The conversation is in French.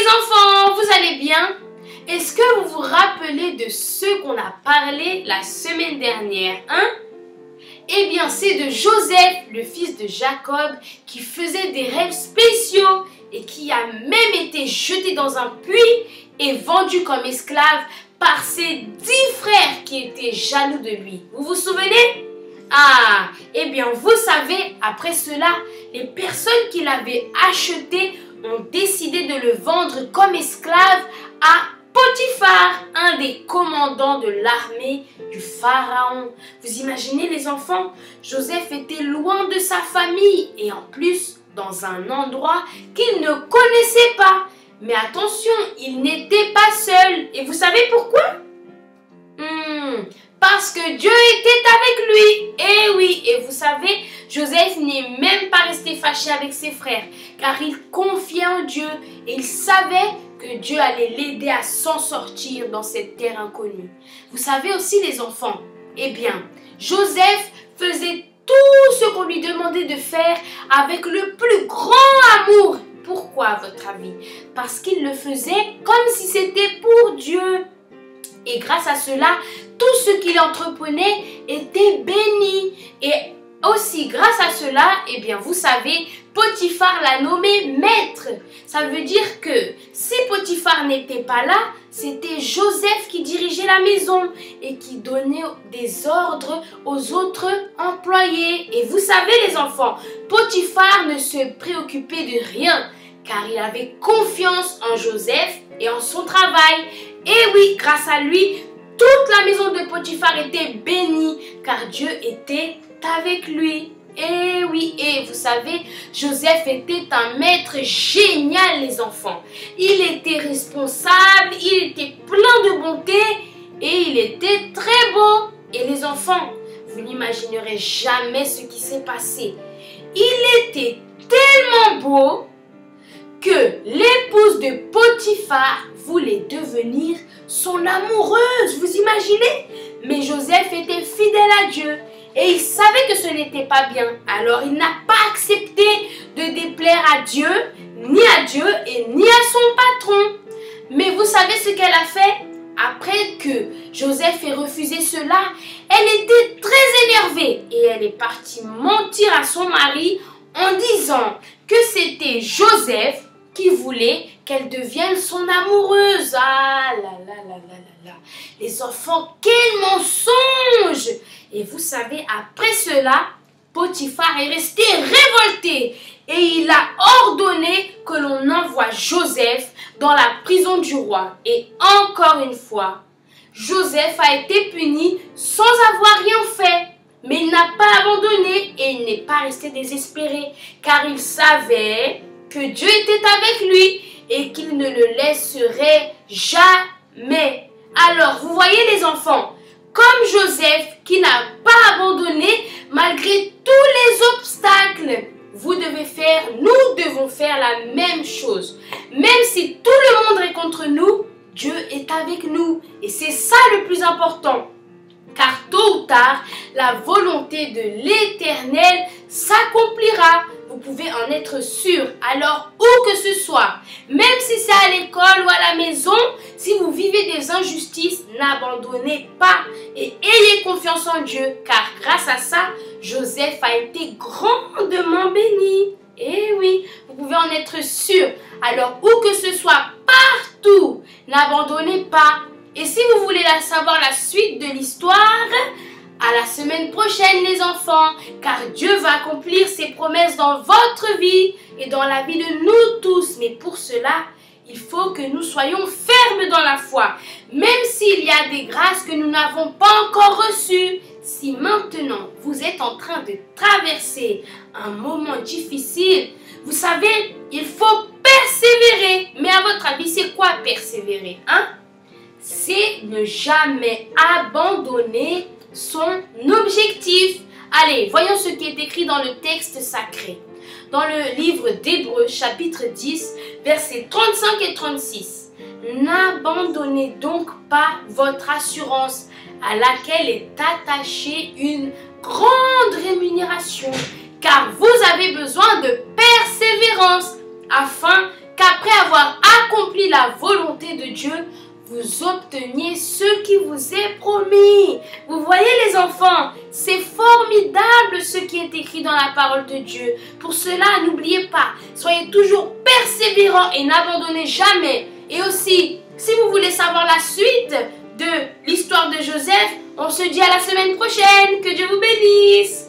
enfants, vous allez bien? Est-ce que vous vous rappelez de ce qu'on a parlé la semaine dernière, hein? Eh bien, c'est de Joseph, le fils de Jacob, qui faisait des rêves spéciaux et qui a même été jeté dans un puits et vendu comme esclave par ses 10 frères qui étaient jaloux de lui. Vous vous souvenez? Ah, eh bien, vous savez, après cela, les personnes qui l'avaient acheté ont décidé de le vendre comme esclave à Potiphar, un des commandants de l'armée du Pharaon. Vous imaginez les enfants? Joseph était loin de sa famille et en plus dans un endroit qu'il ne connaissait pas. Mais attention, il n'était pas seul. Et vous savez pourquoi? Parce que Dieu était avec lui. Eh oui, et vous savez, Joseph n'est même pas resté fâché avec ses frères, car il confiait en Dieu et il savait que Dieu allait l'aider à s'en sortir dans cette terre inconnue. Vous savez aussi les enfants, eh bien, Joseph faisait tout ce qu'on lui demandait de faire avec le plus grand amour. Pourquoi à votre avis? Parce qu'il le faisait comme si c'était pour Dieu. Et grâce à cela, tout ce qu'il entreprenait était béni. Et aussi, grâce à cela, eh bien, vous savez, Potiphar l'a nommé maître. Ça veut dire que si Potiphar n'était pas là, c'était Joseph qui dirigeait la maison et qui donnait des ordres aux autres employés. Et vous savez les enfants, Potiphar ne se préoccupait de rien car il avait confiance en Joseph et en son travail. Et oui, grâce à lui, toute la maison de Potiphar était bénie car Dieu était avec lui. Et oui, et vous savez, Joseph était un maître génial les enfants. Il était responsable, il était plein de bonté et il était très beau. Et les enfants, vous n'imaginerez jamais ce qui s'est passé. Il était tellement beau que l'épouse de Potiphar voulait devenir son amoureuse. Vous imaginez? Mais Joseph était fidèle à Dieu et il savait que ce n'était pas bien. Alors il n'a pas accepté de déplaire à Dieu, ni à Dieu et ni à son patron. Mais vous savez ce qu'elle a fait? Après que Joseph ait refusé cela, elle était très énervée et elle est partie mentir à son mari en disant que c'était Joseph qui voulait qu'elle devienne son amoureuse. Ah là là là là là là. Les enfants, quel mensonge! Et vous savez, après cela, Potiphar est resté révolté et il a ordonné que l'on envoie Joseph dans la prison du roi. Et encore une fois, Joseph a été puni sans avoir rien fait. Mais il n'a pas abandonné et il n'est pas resté désespéré car il savait que Dieu était avec lui et qu'il ne le laisserait jamais. Alors, vous voyez les enfants, comme Joseph qui n'a pas abandonné malgré tous les obstacles, vous devez faire, nous devons faire la même chose. Même si tout le monde est contre nous, Dieu est avec nous et c'est ça le plus important. Car tôt ou tard, la volonté de l'Éternel s'accomplira. Vous pouvez en être sûr. Alors, où que ce soit, même si c'est à l'école ou à la maison, si vous vivez des injustices, n'abandonnez pas et ayez confiance en Dieu. Car grâce à ça, Joseph a été grandement béni. Eh oui, vous pouvez en être sûr. Alors, où que ce soit, partout, n'abandonnez pas. Et si vous voulez savoir la suite de l'histoire, à la semaine prochaine les enfants, car Dieu va accomplir ses promesses dans votre vie et dans la vie de nous tous. Mais pour cela, il faut que nous soyons fermes dans la foi. Même s'il y a des grâces que nous n'avons pas encore reçues, si maintenant vous êtes en train de traverser un moment difficile, vous savez, il faut persévérer. Mais à votre avis, c'est quoi persévérer, hein? C'est ne jamais abandonner son objectif. Allez, voyons ce qui est écrit dans le texte sacré. Dans le livre d'Hébreux, chapitre 10, versets 35 et 36. N'abandonnez donc pas votre assurance à laquelle est attachée une grande rémunération, car vous avez besoin de persévérance afin qu'après avoir accompli la volonté de Dieu, vous obteniez ce qui vous est promis. Vous voyez les enfants, c'est formidable ce qui est écrit dans la parole de Dieu. Pour cela, n'oubliez pas, soyez toujours persévérants et n'abandonnez jamais. Et aussi, si vous voulez savoir la suite de l'histoire de Joseph, on se dit à la semaine prochaine. Que Dieu vous bénisse.